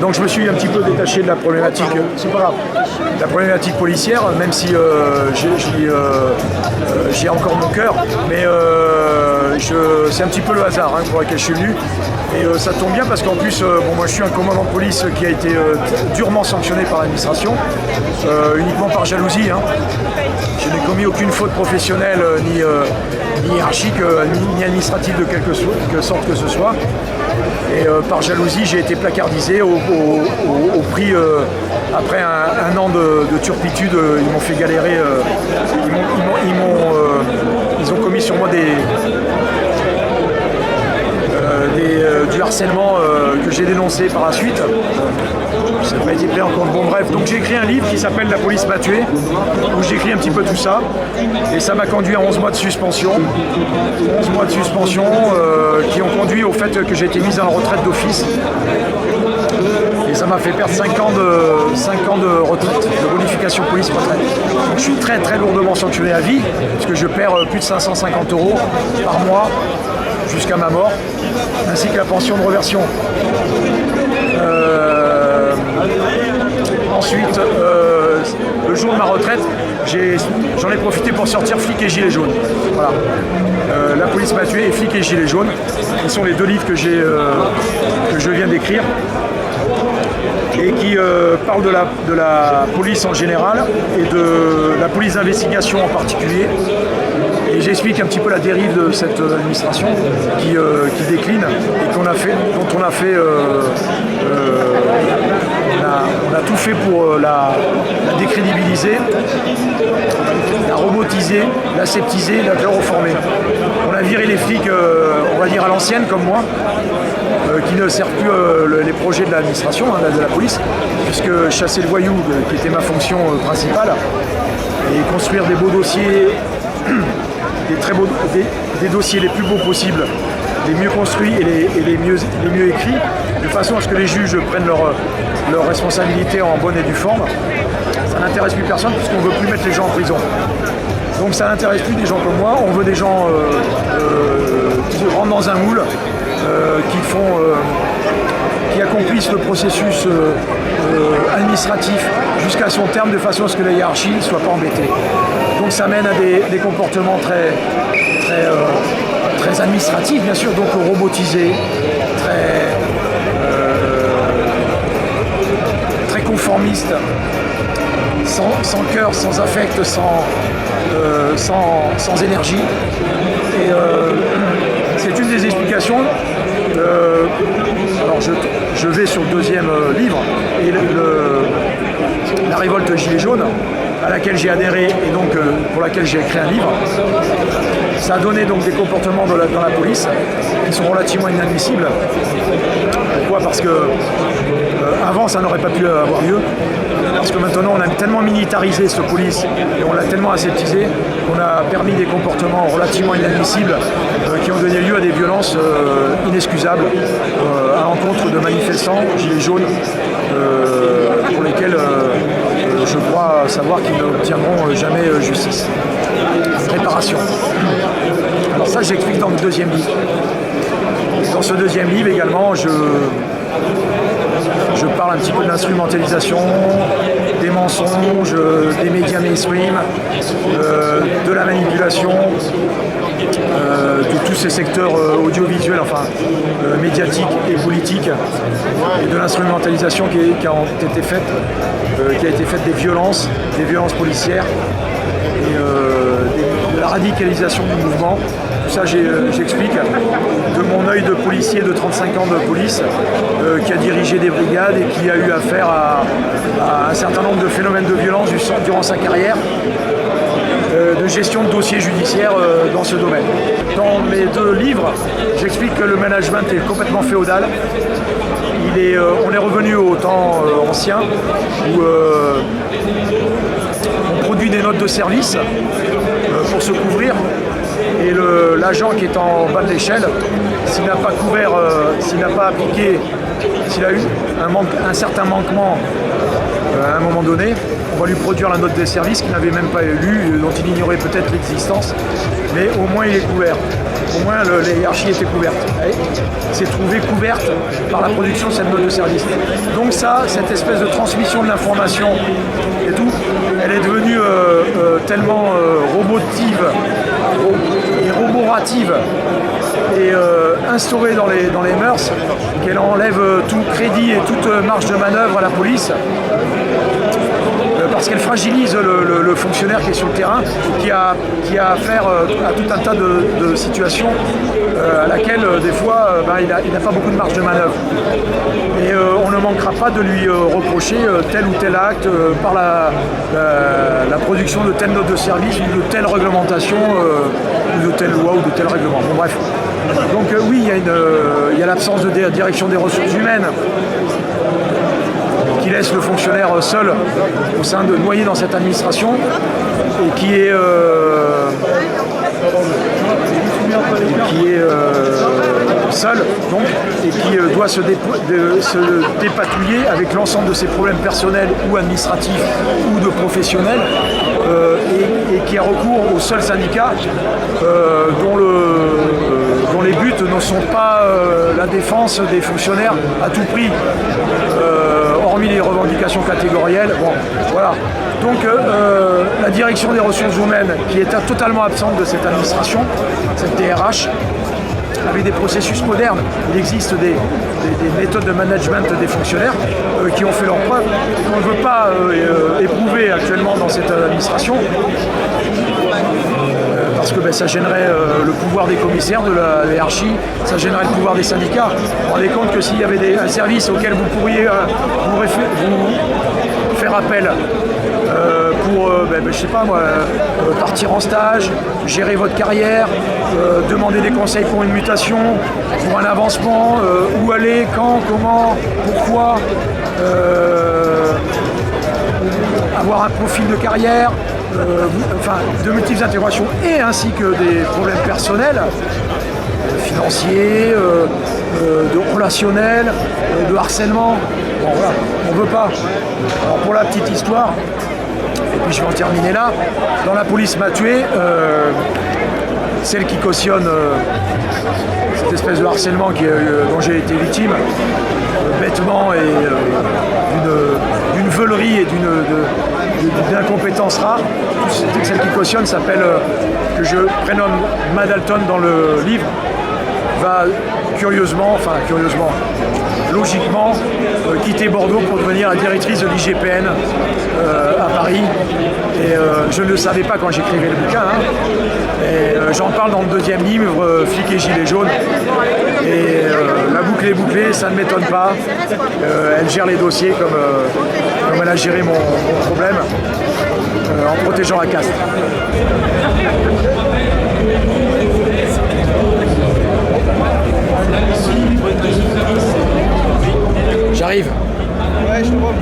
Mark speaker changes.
Speaker 1: donc je me suis un petit peu détaché de la problématique, c'est pas grave, de la problématique policière, même si j'ai encore mon cœur, mais c'est un petit peu le hasard pour lequel je suis venu. Et ça tombe bien parce qu'en plus, moi je suis un commandant de police qui a été durement sanctionné par l'administration, uniquement par jalousie. Je n'ai commis aucune faute professionnelle, ni hiérarchique, ni administrative de quelque sorte que ce soit. Et par jalousie, j'ai été placardisé au prix, après un an de turpitude, ils m'ont fait galérer, ils ont commis sur moi du harcèlement que j'ai dénoncé par la suite. Ça n'a pas été pris en compte. Bon bref, donc j'ai écrit un livre qui s'appelle « La police m'a tué », où j'écris un petit peu tout ça. Et ça m'a conduit à 11 mois de suspension. 11 mois de suspension qui ont conduit au fait que j'ai été mis en retraite d'office. Et ça m'a fait perdre 5 ans de retraite, de bonification police retraite. Donc je suis très très lourdement sanctionné à vie, puisque je perds plus de 550 € par mois jusqu'à ma mort, ainsi que la pension de reversion. Ensuite, le jour de ma retraite, j'en ai profité pour sortir Flic et Gilet jaune. Voilà. La police m'a tué et Flic et Gilet jaune, qui sont les deux livres que je viens d'écrire et qui parlent de la police en général et de la police d'investigation en particulier. Et j'explique un petit peu la dérive de cette administration qui décline et dont on a tout fait pour la décrédibiliser, la robotiser, l'aseptiser, la chloroformer. On a viré les flics, on va dire à l'ancienne comme moi, qui ne servent plus les projets de l'administration, de la police, puisque chasser le voyou, qui était ma fonction principale, et construire des beaux dossiers, des dossiers les plus beaux possibles, les mieux construits et les mieux écrits, de façon à ce que les juges prennent leurs responsabilités en bonne et due forme. Ça n'intéresse plus personne puisqu'on ne veut plus mettre les gens en prison. Donc ça n'intéresse plus des gens comme moi, on veut des gens qui rentrent dans un moule, qui accomplissent le processus administratif jusqu'à son terme de façon à ce que la hiérarchie ne soit pas embêtée. Donc ça mène à des comportements très administratifs, bien sûr, donc robotisés, très conformistes, sans cœur, sans affect, sans énergie. Et c'est une des explications. Alors je vais sur le deuxième livre, et la révolte Gilets jaunes, à laquelle j'ai adhéré et donc pour laquelle j'ai écrit un livre. Ça a donné donc des comportements dans la police qui sont relativement inadmissibles. Pourquoi ? Parce que avant ça n'aurait pas pu avoir lieu. Parce que maintenant on a tellement militarisé cette police et on l'a tellement aseptisé qu'on a permis des comportements relativement inadmissibles qui ont donné lieu à des violences inexcusables à l'encontre de manifestants, gilets jaunes, pour lesquels je crois savoir qu'ils n'obtiendront jamais justice. Réparation. Alors ça j'explique dans le deuxième livre. Dans ce deuxième livre également, je parle un petit peu de l'instrumentalisation, des mensonges, des médias mainstream, de la manipulation, de tous ces secteurs audiovisuels, médiatiques et politiques, et de l'instrumentalisation qui a été faite des violences policières et de la radicalisation du mouvement. Tout ça j'explique de mon œil de policier de 35 ans de police qui a dirigé des brigades et qui a eu affaire à un certain nombre de phénomènes de violence durant sa carrière, de gestion de dossiers judiciaires dans ce domaine. Dans mes deux livres, j'explique que le management est complètement féodal. On est revenu au temps ancien où on produit des notes de service pour se couvrir. Et l'agent qui est en bas de l'échelle, s'il n'a pas couvert, s'il n'a pas appliqué, s'il a eu un certain manquement à un moment donné, on va lui produire la note de service qu'il n'avait même pas lue, dont il ignorait peut-être l'existence, mais au moins il est couvert. au moins les hiérarchies étaient couvertes. C'est trouvé couverte par la production de cette note de service. Donc ça, cette espèce de transmission de l'information et tout, elle est devenue tellement robotive et roborative et instaurée dans les mœurs qu'elle enlève tout crédit et toute marge de manœuvre à la police. Parce qu'elle fragilise le fonctionnaire qui est sur le terrain, qui a affaire à tout un tas de situations à laquelle des fois il n'a pas beaucoup de marge de manœuvre. Et on ne manquera pas de lui reprocher tel ou tel acte par la production de telle note de service ou de telle réglementation ou de telle loi ou de tel règlement. Bon, bref. Donc oui, il y a l'absence de direction des ressources humaines qui laisse le fonctionnaire seul au sein noyé dans cette administration et qui est seul donc, et qui doit se dépatouiller avec l'ensemble de ses problèmes personnels ou administratifs ou de professionnels et qui a recours au seul syndicat dont les buts ne sont pas la défense des fonctionnaires à tout prix, hormis les revendications catégorielles. Bon, voilà. Donc la direction des ressources humaines, qui est totalement absente de cette administration, cette DRH, avec des processus modernes. Il existe des méthodes de management des fonctionnaires qui ont fait leur preuve et qu'on ne veut pas éprouver actuellement dans cette administration. Parce que ça gênerait le pouvoir des commissaires, de la hiérarchie, ça gênerait le pouvoir des syndicats. Vous vous rendez compte que s'il y avait un service auquel vous pourriez vous faire appel pour, je sais pas moi, partir en stage, gérer votre carrière, demander des conseils pour une mutation, pour un avancement, où aller, quand, comment, pourquoi, avoir un profil de carrière, de multiples interrogations et ainsi que des problèmes personnels, financiers, de relationnels, de harcèlement. Bon, voilà, on ne veut pas. Alors, pour la petite histoire, et puis je vais en terminer là, dans la police m'a tué, celle qui cautionne cette espèce de harcèlement dont j'ai été victime, bêtement et d'une veulerie et d'une incompétence rare. Celle qui cautionne s'appelle, que je prénomme Madalton dans le livre, va curieusement, logiquement, quitter Bordeaux pour devenir la directrice de l'IGPN à Paris. Et je ne le savais pas quand j'écrivais le bouquin. Et j'en parle dans le deuxième livre, Flics et Gilets jaunes. Et la boucle est bouclée, ça ne m'étonne pas. Elle gère les dossiers comme elle a géré mon problème, en protégeant la caste. J'arrive.
Speaker 2: Ouais, je te vois.